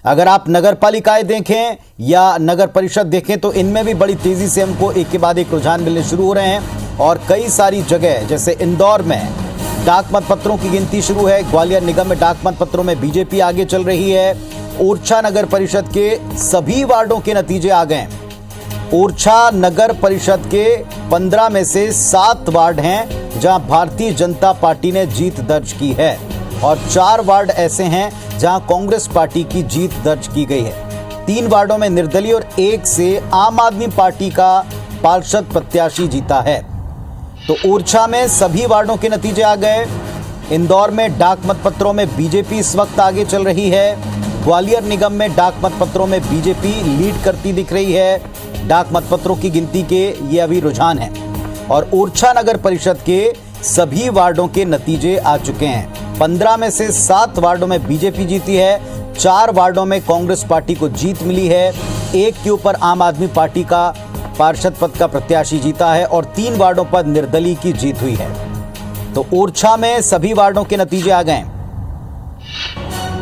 अगर आप नगर पालिकाएं देखें या नगर परिषद देखें तो इनमें भी बड़ी तेजी से हमको एक के बाद एक रुझान मिलने शुरू हो रहे हैं और कई सारी जगह जैसे इंदौर में डाक मत पत्रों की गिनती शुरू है। ग्वालियर निगम में डाक मत पत्रों में बीजेपी आगे चल रही है। ओरछा नगर परिषद के सभी वार्डों के नतीजे आ गए। ओरछा नगर परिषद के 15 में से 7 वार्ड हैं जहां भारतीय जनता पार्टी ने जीत दर्ज की है और 4 वार्ड ऐसे हैं जहां कांग्रेस पार्टी की जीत दर्ज की गई है। 3 वार्डों में निर्दलीय और 1 से आम आदमी पार्टी का पार्षद प्रत्याशी जीता है। तो ओरछा में सभी वार्डों के नतीजे आ गए। इंदौर में डाक मतपत्रों में बीजेपी इस वक्त आगे चल रही है। ग्वालियर निगम में डाक मतपत्रों में बीजेपी लीड करती दिख रही है। डाक मतपत्रों की गिनती के ये अभी रुझान है और ओरछा नगर परिषद के सभी वार्डों के नतीजे आ चुके हैं। 15 में से 7 वार्डों में बीजेपी जीती है, 4 वार्डों में कांग्रेस पार्टी को जीत मिली है, 1 के ऊपर आम आदमी पार्टी का पार्षद पद का प्रत्याशी जीता है और 3 वार्डों पर निर्दलीय की जीत हुई है। तो ओरछा में सभी वार्डों के नतीजे आ गए।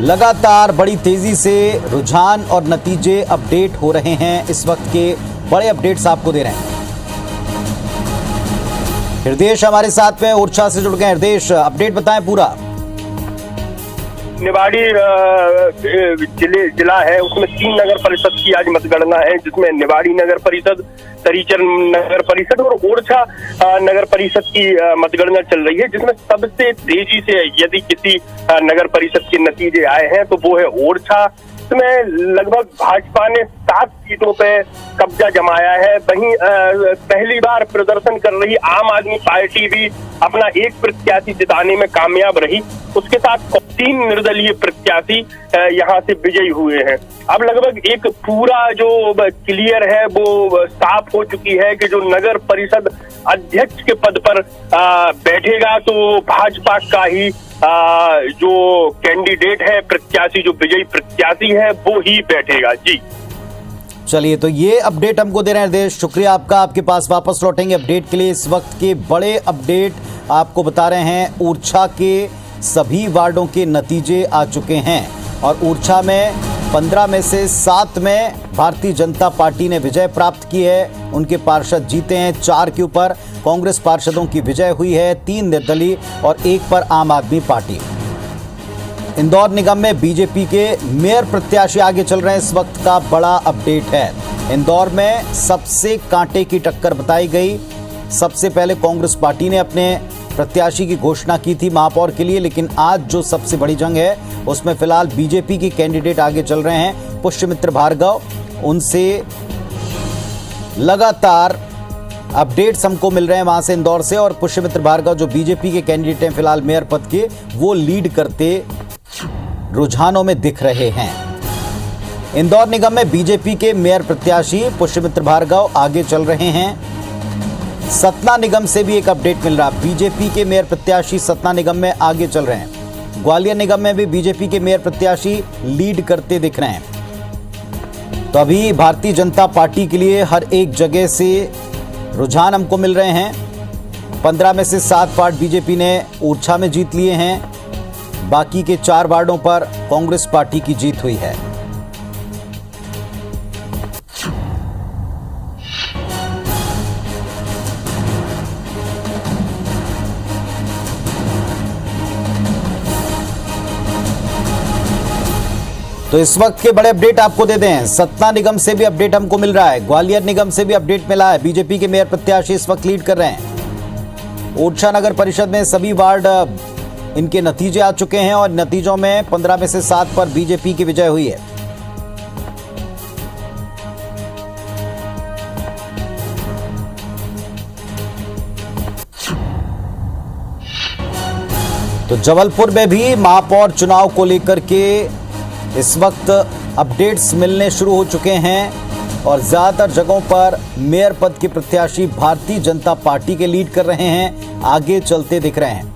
लगातार बड़ी तेजी से रुझान और नतीजे अपडेट हो रहे हैं। इस वक्त के बड़े अपडेट्स आपको दे रहे हैं। हृदय हमारे साथ में ओरछा से जुड़ गए। हृदय, अपडेट बताएं पूरा। निवाड़ी जिला है, उसमें 3 नगर परिषद की आज मतगणना है, जिसमें निवाड़ी नगर परिषद, तरीचर नगर परिषद और ओरछा नगर परिषद की मतगणना चल रही है, जिसमें सबसे तेजी से यदि किसी नगर परिषद के नतीजे आए हैं तो वो है ओरछा। इसमें लगभग भाजपा ने 7 सीटों पे कब्जा जमाया है। वहीं पहली बार प्रदर्शन कर रही आम आदमी पार्टी भी अपना एक प्रत्याशी जिताने में कामयाब रही। उसके साथ 3 निर्दलीय प्रत्याशी यहाँ से विजयी हुए हैं। अब लगभग एक पूरा जो क्लियर है वो साफ हो चुकी है कि जो नगर परिषद अध्यक्ष के पद पर बैठेगा तो भाजपा का ही जो कैंडिडेट है, प्रत्याशी, जो विजयी प्रत्याशी है, वो ही बैठेगा। जी चलिए, तो ये अपडेट हमको दे रहे हैं देश, शुक्रिया आपका। आपके पास वापस लौटेंगे अपडेट के लिए। इस वक्त के बड़े अपडेट आपको बता रहे हैं। ओरछा के सभी वार्डों के नतीजे आ चुके हैं और ओरछा में 15 में से 7 में भारतीय जनता पार्टी ने विजय प्राप्त की है। उनके पार्षद जीते हैं। 4 के ऊपर कांग्रेस पार्षदों की विजय हुई है, 3 निर्दलीय और 1 पर आम आदमी पार्टी। इंदौर निगम में बीजेपी के मेयर प्रत्याशी आगे चल रहे हैं। इस वक्त का बड़ा अपडेट है। इंदौर में सबसे कांटे की टक्कर बताई गई। सबसे पहले कांग्रेस पार्टी ने अपने प्रत्याशी की घोषणा की थी महापौर के लिए, लेकिन आज जो सबसे बड़ी जंग है उसमें फिलहाल बीजेपी के कैंडिडेट आगे चल रहे हैं। पुष्यमित्र भार्गव, उनसे लगातार अपडेट्स हमको मिल रहे हैं वहां से, इंदौर से। और पुष्यमित्र भार्गव जो बीजेपी के कैंडिडेट हैं फिलहाल मेयर पद के, वो लीड करते रुझानों में दिख रहे हैं। इंदौर निगम में बीजेपी के मेयर प्रत्याशी पुष्यमित्र भार्गव आगे चल रहे हैं। सतना निगम से भी एक अपडेट मिल रहा है। बीजेपी के मेयर प्रत्याशी सतना निगम में आगे चल रहे हैं। ग्वालियर निगम में भी बीजेपी के मेयर प्रत्याशी लीड करते दिख रहे हैं। तो अभी भारतीय जनता पार्टी के लिए हर एक जगह से रुझान हमको मिल रहे हैं। 15 में से 7 वार्ड बीजेपी ने ओरछा में जीत लिए हैं। बाकी के 4 वार्डों पर कांग्रेस पार्टी की जीत हुई है। तो इस वक्त के बड़े अपडेट आपको दे दें। सतना निगम से भी अपडेट हमको मिल रहा है। ग्वालियर निगम से भी अपडेट मिला है। बीजेपी के मेयर प्रत्याशी इस वक्त लीड कर रहे हैं। ओरछा नगर परिषद में सभी वार्ड इनके नतीजे आ चुके हैं और नतीजों में 15 में से 7 पर बीजेपी की विजय हुई है। तो जबलपुर में भी महापौर चुनाव को लेकर के इस वक्त अपडेट्स मिलने शुरू हो चुके हैं और ज्यादातर जगहों पर मेयर पद के प्रत्याशी भारतीय जनता पार्टी के लीड कर रहे हैं, आगे चलते दिख रहे हैं।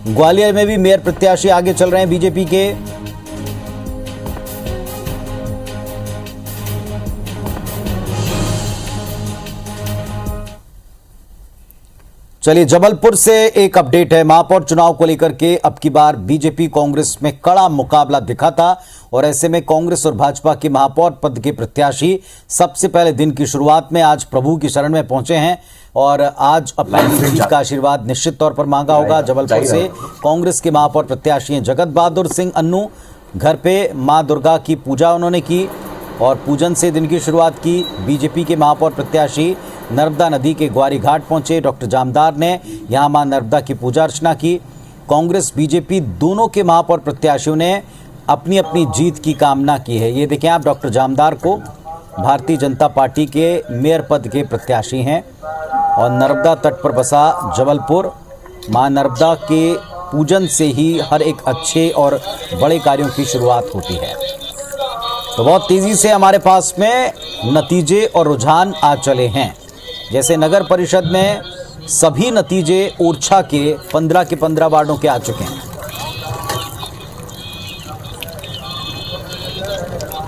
ग्वालियर में भी मेयर प्रत्याशी आगे चल रहे हैं बीजेपी के। चलिए, जबलपुर से एक अपडेट है। महापौर चुनाव को लेकर के अब की बार बीजेपी कांग्रेस में कड़ा मुकाबला दिखा था और ऐसे में कांग्रेस और भाजपा के महापौर पद के प्रत्याशी सबसे पहले दिन की शुरुआत में आज प्रभु की शरण में पहुंचे हैं और आज अपनी जीत का आशीर्वाद निश्चित तौर पर मांगा होगा। जबलपुर से कांग्रेस के महापौर प्रत्याशी हैं जगत बहादुर सिंह अन्नू। घर पे मां दुर्गा की पूजा उन्होंने की और पूजन से दिन की शुरुआत की। बीजेपी के महापौर प्रत्याशी नर्मदा नदी के ग्वारी घाट पहुंचे। डॉक्टर जामदार ने यहां मां नर्मदा की पूजा अर्चना की। कांग्रेस बीजेपी दोनों के महापौर प्रत्याशियों ने अपनी अपनी जीत की कामना की है। ये देखें आप, डॉक्टर जामदार को भारतीय जनता पार्टी के मेयर पद के प्रत्याशी हैं और नर्मदा तट पर बसा जबलपुर मां नर्मदा के पूजन से ही हर एक अच्छे और बड़े कार्यों की शुरुआत होती है। तो बहुत तेजी से हमारे पास में नतीजे और रुझान आ चले हैं। जैसे नगर परिषद में सभी नतीजे ओरछा के 15 के 15 वार्डों के आ चुके हैं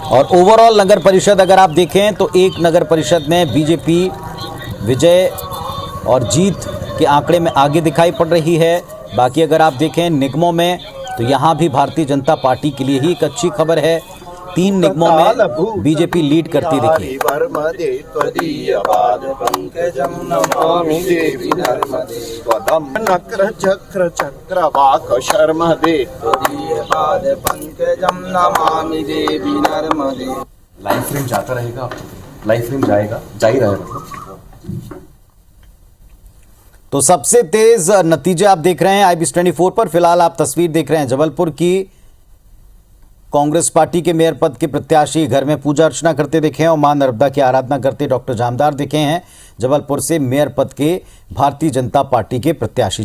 और ओवरऑल नगर परिषद अगर आप देखें तो एक नगर परिषद में बीजेपी विजय और जीत के आंकड़े में आगे दिखाई पड़ रही है। बाकी अगर आप देखें निगमों में तो यहां भी भारतीय जनता पार्टी के लिए ही एक अच्छी खबर है। 3 निगमों में बीजेपी लीड करती दिखी। लाइव स्ट्रीम जाता रहेगा, लाइव स्ट्रीम जाएगा, जा ही रहेगा। तो सबसे तेज नतीजे आप देख रहे हैं IBS 24 पर। फिलहाल आप तस्वीर देख रहे हैं जबलपुर की। कांग्रेस पार्टी के मेयर पद के प्रत्याशी घर में पूजा अर्चना करते दिखे हैं और मां नर्मदा की आराधना करते डॉक्टर जामदार दिखे हैं। जबलपुर से मेयर पद के भारतीय जनता पार्टी के प्रत्याशी